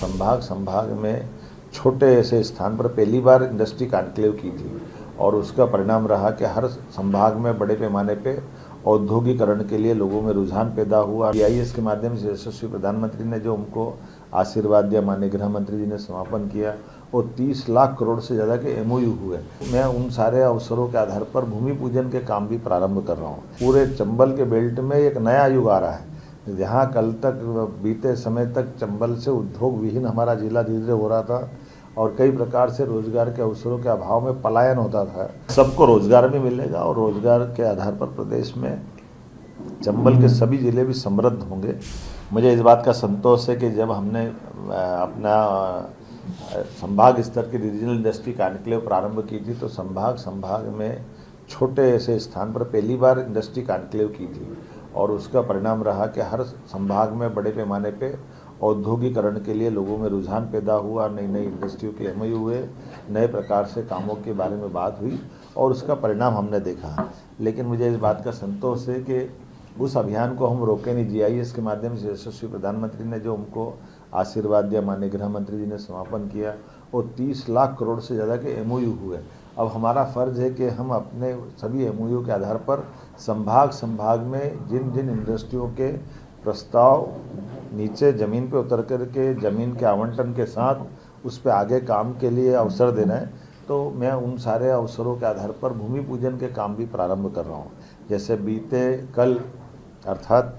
संभाग में छोटे ऐसे स्थान पर पहली बार इंडस्ट्री कॉन्क्लेव की थी और उसका परिणाम रहा कि हर संभाग में बड़े पैमाने पे औद्योगिकरण के लिए लोगों में रुझान पैदा हुआ। BIS के माध्यम से यशस्वी प्रधानमंत्री ने जो उनको आशीर्वाद दिया, माननीय गृह मंत्री जी ने समापन किया और 30 लाख करोड़ से ज़्यादा के MOU हुए। मैं उन सारे अवसरों के आधार पर भूमि पूजन के काम भी प्रारंभ कर रहा हूँ। पूरे चंबल के बेल्ट में एक नया युग आ रहा है, जहाँ कल तक बीते समय तक चंबल से उद्योग विहीन हमारा जिला धीरे धीरे हो रहा था और कई प्रकार से रोजगार के अवसरों के अभाव में पलायन होता था। सबको रोजगार भी मिलेगा और रोजगार के आधार पर प्रदेश में चंबल के सभी जिले भी समृद्ध होंगे। मुझे इस बात का संतोष है कि जब हमने अपना संभाग स्तर की रीजनल इंडस्ट्री कॉन्क्लेव प्रारंभ की थी तो संभाग में छोटे ऐसे स्थान पर पहली बार इंडस्ट्री कॉन्क्लेव की थी और उसका परिणाम रहा कि हर संभाग में बड़े पैमाने पे औद्योगिकरण के लिए लोगों में रुझान पैदा हुआ, नई नई इंडस्ट्रियों के MOU हुए, नए प्रकार से कामों के बारे में बात हुई और उसका परिणाम हमने देखा। लेकिन मुझे इस बात का संतोष है कि उस अभियान को हम रोके नहीं। GIS के माध्यम से यशस्वी प्रधानमंत्री ने जो उनको आशीर्वाद दिया, माननीय गृह मंत्री जी ने समापन किया और 30 लाख करोड़ से ज़्यादा के MOU हुए। अब हमारा फ़र्ज है कि हम अपने सभी MOU के आधार पर संभाग में जिन जिन इंडस्ट्रियों के प्रस्ताव नीचे ज़मीन पे उतर कर के ज़मीन के आवंटन के साथ उस पर आगे काम के लिए अवसर देना है, तो मैं उन सारे अवसरों के आधार पर भूमि पूजन के काम भी प्रारंभ कर रहा हूँ। जैसे बीते कल अर्थात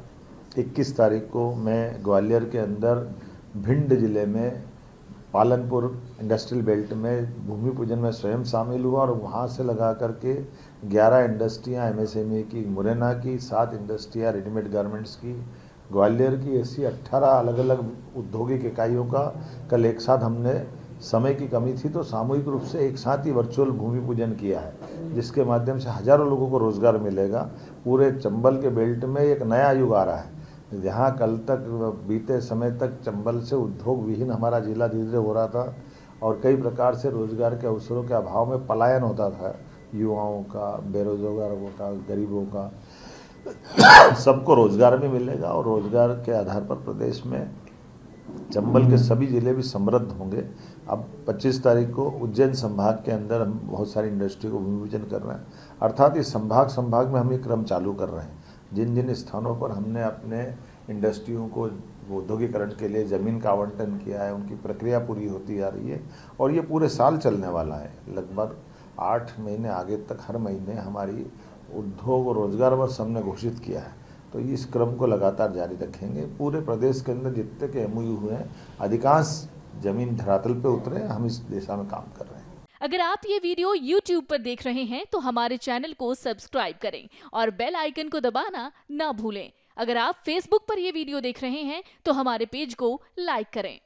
21 तारीख को मैं ग्वालियर के अंदर भिंड जिले में पालनपुर इंडस्ट्रियल बेल्ट में भूमि पूजन में स्वयं शामिल हुआ और वहाँ से लगा करके 11 इंडस्ट्रियाँ MSME की, मुरैना की, 7 इंडस्ट्रियाँ रेडीमेड गारमेंट्स की, ग्वालियर की, ऐसी 18 अलग अलग औद्योगिक इकाइयों का कल एक साथ हमने, समय की कमी थी तो सामूहिक रूप से एक साथ ही वर्चुअल भूमि पूजन किया है, जिसके माध्यम से हज़ारों लोगों को रोजगार मिलेगा। पूरे चंबल के बेल्ट में एक नया युग आ रहा है, जहाँ कल तक बीते समय तक चंबल से उद्योग विहीन हमारा जिला धीरे धीरे हो रहा था और कई प्रकार से रोजगार के अवसरों के अभाव में पलायन होता था, युवाओं का, बेरोजगारों का, गरीबों का। सबको रोजगार भी मिलेगा और रोजगार के आधार पर प्रदेश में चंबल के सभी जिले भी समृद्ध होंगे। अब 25 तारीख को उज्जैन संभाग के अंदर हम बहुत सारी इंडस्ट्री को भूमि पूजन कर रहे हैं, अर्थात इस संभाग में हम ये क्रम चालू कर रहे हैं। जिन जिन स्थानों पर हमने अपने इंडस्ट्रियों को औद्योगिकरण के लिए ज़मीन का आवंटन किया है, उनकी प्रक्रिया पूरी होती आ रही है और ये पूरे साल चलने वाला है। लगभग 8 महीने आगे तक हर महीने हमारी उद्योग और रोजगार वर्ष हमने घोषित किया है, तो इस क्रम को लगातार जारी रखेंगे। पूरे प्रदेश के अंदर जितने के MOU हुए हैं, अधिकांश जमीन धरातल पे उतरे, हम इस दिशा में काम कर रहे हैं। अगर आप ये वीडियो YouTube पर देख रहे हैं तो हमारे चैनल को सब्सक्राइब करें और बेल आइकन को दबाना ना भूलें। अगर आप Facebook पर ये वीडियो देख रहे हैं तो हमारे पेज को लाइक करें।